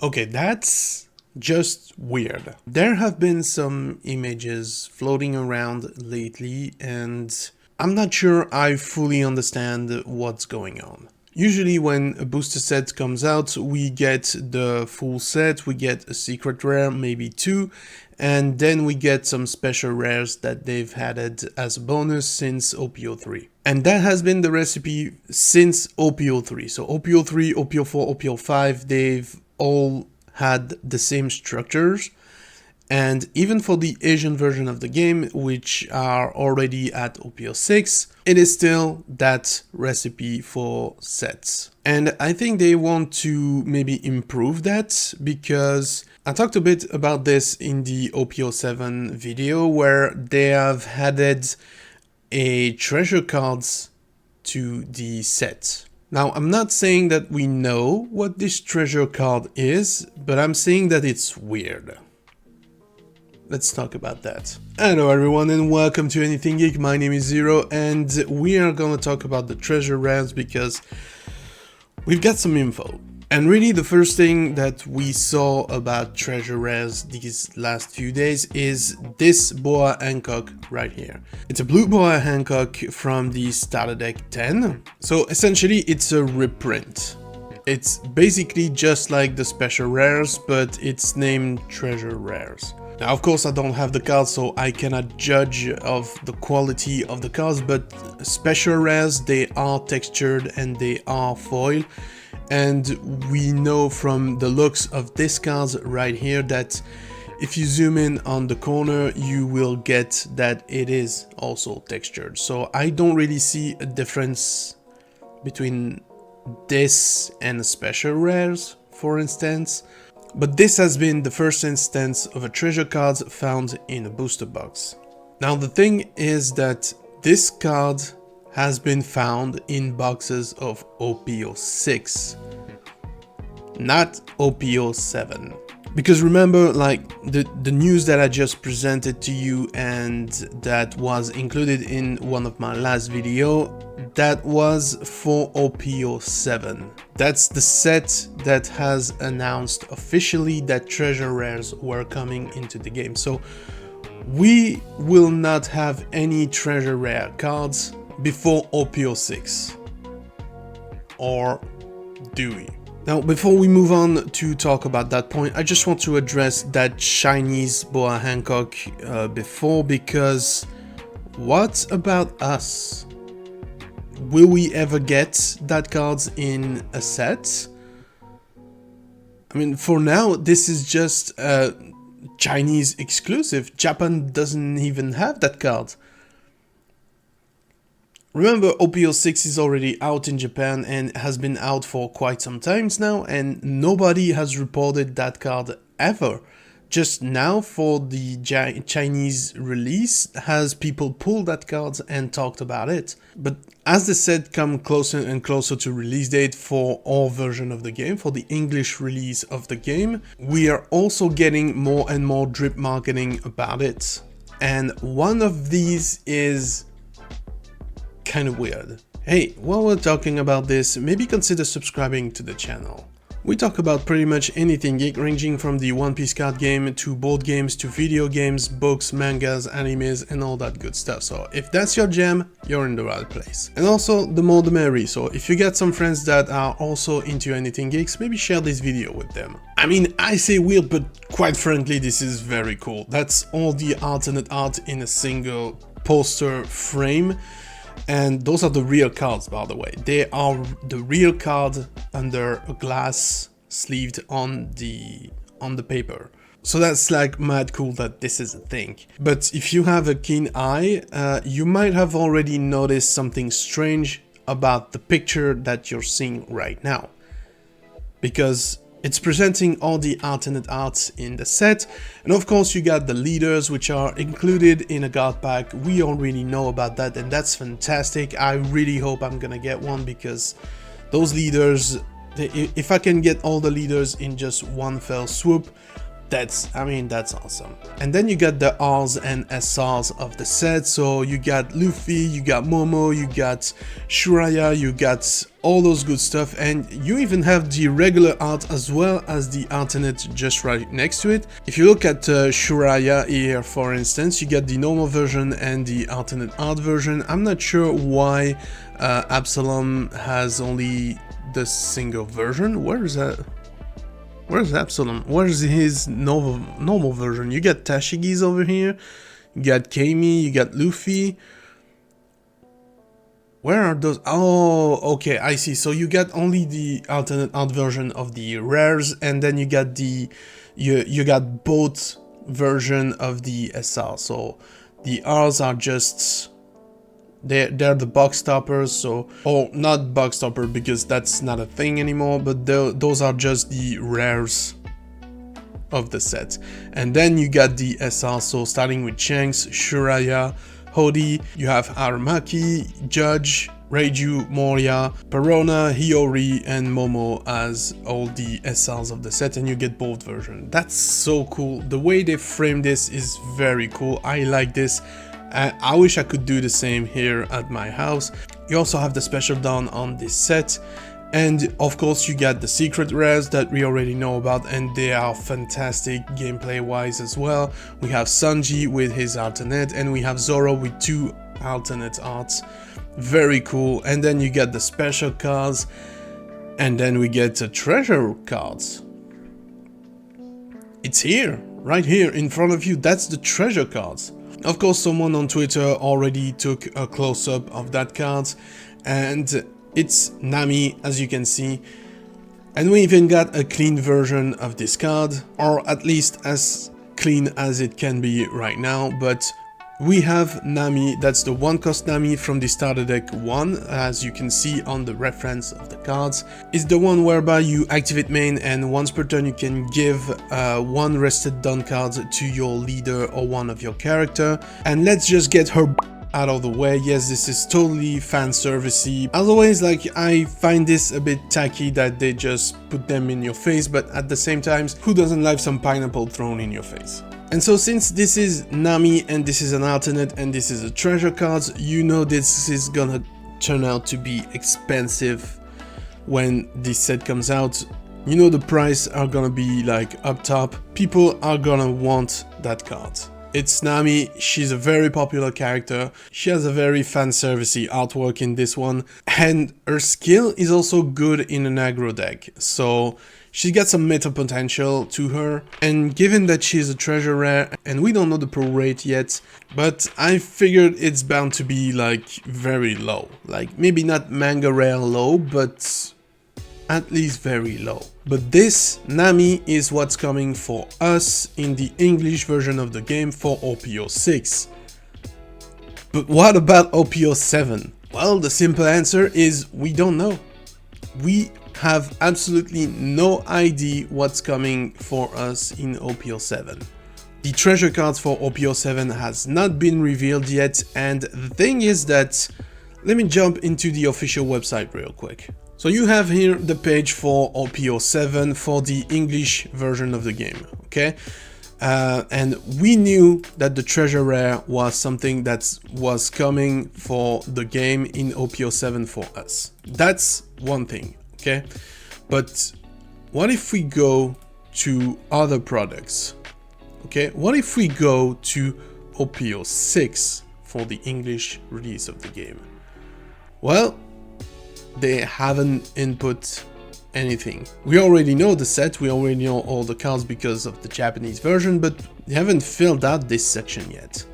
Okay, that's just weird. There have been some images floating around lately, and I'm not sure I fully understand what's going on. Usually when a booster set comes out, we get the full set, we get a secret rare, maybe two, and then we get some special rares that they've added as a bonus since OPO3. And that has been the recipe since OPO3. So OPO3, OPO4, OPO5, they've all had the same structures. And even for the Asian version of the game, which are already at OPO6, it is still that recipe for sets. And I think they want to maybe improve that, because I talked a bit about this in the OPO7 video, where they have added a treasure cards to the set. Now, I'm not saying that we know what this treasure card is, but I'm saying that it's weird. Let's talk about that. Hello everyone and welcome to Anything Geek. My name is Zero and we are gonna talk about the treasure rares because we've got some info. And really the first thing that we saw about treasure rares these last few days is this Boa Hancock right here. It's a blue Boa Hancock from the starter deck 10. So essentially it's a reprint. It's basically just like the special rares, but it's named treasure rares. Now, of course, I don't have the cards, so I cannot judge of the quality of the cards, but special rares, they are textured and they are foil. And we know from the looks of this cards right here that if you zoom in on the corner, you will get that it is also textured. So I don't really see a difference between this and special rares, for instance. But this has been the first instance of a treasure card found in a booster box. Now the thing is that this card has been found in boxes of OPO6, not OPO7. Because remember, like the news that I just presented to you and that was included in one of my last video, that was for OPO7. That's the set that has announced officially that treasure rares were coming into the game. So we will not have any treasure rare cards before OPO6. Or do we? Now, before we move on to talk about that point, I just want to address that Chinese Boa Hancock before, because what about us? Will we ever get that cards in a set? I mean, for now, this is just a Chinese exclusive. Japan doesn't even have that card. Remember, OPO6 is already out in Japan and has been out for quite some times now, and nobody has reported that card ever. Just now for the Chinese release has people pulled that card and talked about it. But as the set come closer and closer to release date for our version of the game, for the English release of the game, we are also getting more and more drip marketing about it. And one of these is kind of weird. Hey, while we're talking about this, maybe consider subscribing to the channel. We talk about pretty much anything geek, ranging from the One Piece card game to board games to video games, books, mangas, animes and all that good stuff. So if that's your jam, you're in the right place. And also, the more the merry, so if you got some friends that are also into anything geeks, maybe share this video with them. I mean, I say weird, but quite frankly this is very cool. That's all the alternate art in a single poster frame. And those are the real cards, by the way. They are the real card under a glass sleeved on the paper. So that's like mad cool that this is a thing. But if you have a keen eye, you might have already noticed something strange about the picture that you're seeing right now. Because it's presenting all the alternate arts in the set, and of course you got the leaders which are included in a card pack. We already know about that and that's fantastic. I really hope I'm gonna get one, because those leaders, if I can get all the leaders in just one fell swoop, I mean, that's awesome. And then you got the R's and SRs of the set. So you got Luffy, you got Momo, you got Shuraya, you got all those good stuff. And you even have the regular art as well as the alternate just right next to it. If you look at Shuraya here, for instance, you get the normal version and the alternate art version. I'm not sure why Absalom has only the single version. Where is that? Where's Absalom? Where's his normal version? You got Tashigi's over here, you got Kami, you got Luffy. Where are those? Oh, okay, I see. So you got only the alternate art version of the rares, and then you got the you got both version of the SR. So the R's are just they're the box toppers, so, or not box topper because that's not a thing anymore, but those are just the rares of the set. And then you got the SR, so starting with Shanks, Shuraya, Hody, you have Aramaki, Judge, Reiju, Moria, Perona, Hiyori, and Momo as all the SRs of the set, and you get both versions. That's so cool. The way they frame this is very cool. I like this. I wish I could do the same here at my house. You also have the special dawn on this set, and of course you got the secret rares that we already know about, and they are fantastic gameplay wise as well. We have Sanji with his alternate, and we have Zoro with 2 alternate arts. Very cool. And then you get the special cards, and then we get the treasure cards. It's here, right here in front of you. That's the treasure cards. Of course, someone on Twitter already took a close-up of that card, and it's Nami, as you can see. And we even got a clean version of this card, or at least as clean as it can be right now, but we have Nami. That's the 1-cost Nami from the starter deck 1, as you can see on the reference of the cards. It's the one whereby you activate main, and once per turn you can give 1 rested down card to your leader or one of your character. And let's just get her out of the way. Yes, this is totally fan servicey. As always, like, I find this a bit tacky that they just put them in your face, but at the same time, who doesn't like some pineapple thrown in your face? And so since this is Nami and this is an alternate and this is a treasure cards, you know this is gonna turn out to be expensive when this set comes out. You know the price are gonna be like up top. People are gonna want that card. It's Nami, she's a very popular character, she has a very fan servicey artwork in this one, and her skill is also good in an aggro deck, so she's got some meta potential to her. And given that she's a treasure rare, and we don't know the pro rate yet, but I figured it's bound to be like very low, like maybe not manga rare low, but at least very low. But this Nami is what's coming for us in the English version of the game for OPO 6. But what about OPO 7? Well, the simple answer is we don't know. We have absolutely no idea what's coming for us in OPO 7. The treasure cards for OPO 7 has not been revealed yet, and the thing is that, let me jump into the official website real quick. So you have here the page for OPO 7 for the English version of the game, okay? And we knew that the treasure rare was something that was coming for the game in OPO 7 for us. That's one thing, okay? But what if we go to other products, okay? What if we go to OPO 6 for the English release of the game? Well, they haven't input anything. We already know the set, we already know all the cards because of the Japanese version, but they haven't filled out this section yet.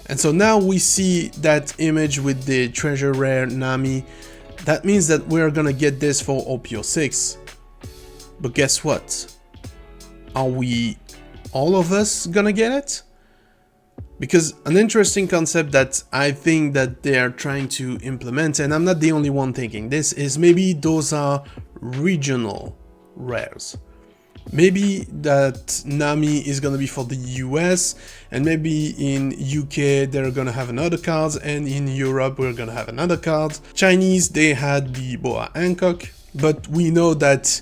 And so now we see that image with the treasure rare Nami. That means that we're gonna get this for OPO 6. But guess what? Are we, all of us, gonna get it? Because an interesting concept that I think that they are trying to implement, and I'm not the only one thinking this, is maybe those are regional rares. Maybe that Nami is gonna be for the US, and maybe in UK they're gonna have another card, and in Europe we're gonna have another card. Chinese, they had the Boa Hancock, but we know that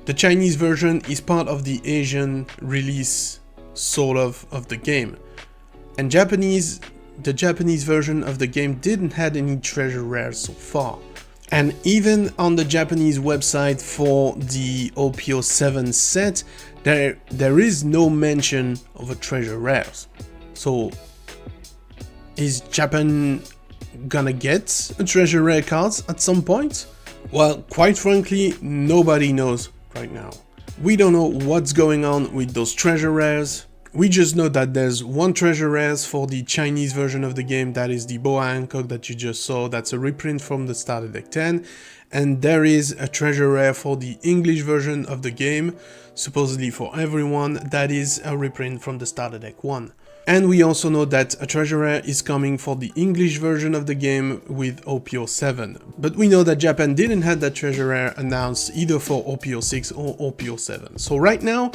The Chinese version is part of the Asian release, sort of the game. And the Japanese version of the game didn't have any treasure rares so far. And even on the Japanese website for the OPO7 set, there is no mention of a treasure rares. So is Japan gonna get a treasure rare cards at some point? Well, quite frankly, nobody knows right now. We don't know what's going on with those treasure rares. We just know that there's one treasure rares for the Chinese version of the game, that is the Boa Hancock that you just saw, that's a reprint from the Starter Deck 10, and there is a treasure rare for the English version of the game, supposedly for everyone, that is a reprint from the Starter Deck 1. And we also know that a treasure rare is coming for the English version of the game with OPO7. But we know that Japan didn't have that treasure rare announced either for OPO6 or OPO7. So right now,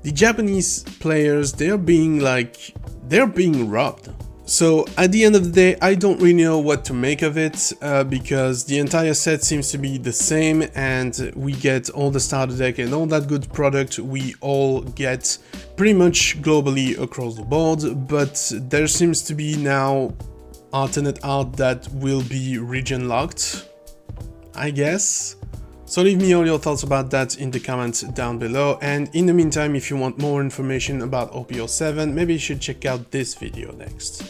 the Japanese players, they're being robbed. So at the end of the day, I don't really know what to make of it, because the entire set seems to be the same, and we get all the starter deck and all that good product we all get pretty much globally across the board, but there seems to be now alternate art that will be region locked, I guess. So leave me all your thoughts about that in the comments down below, and in the meantime, if you want more information about OPO7, maybe you should check out this video next.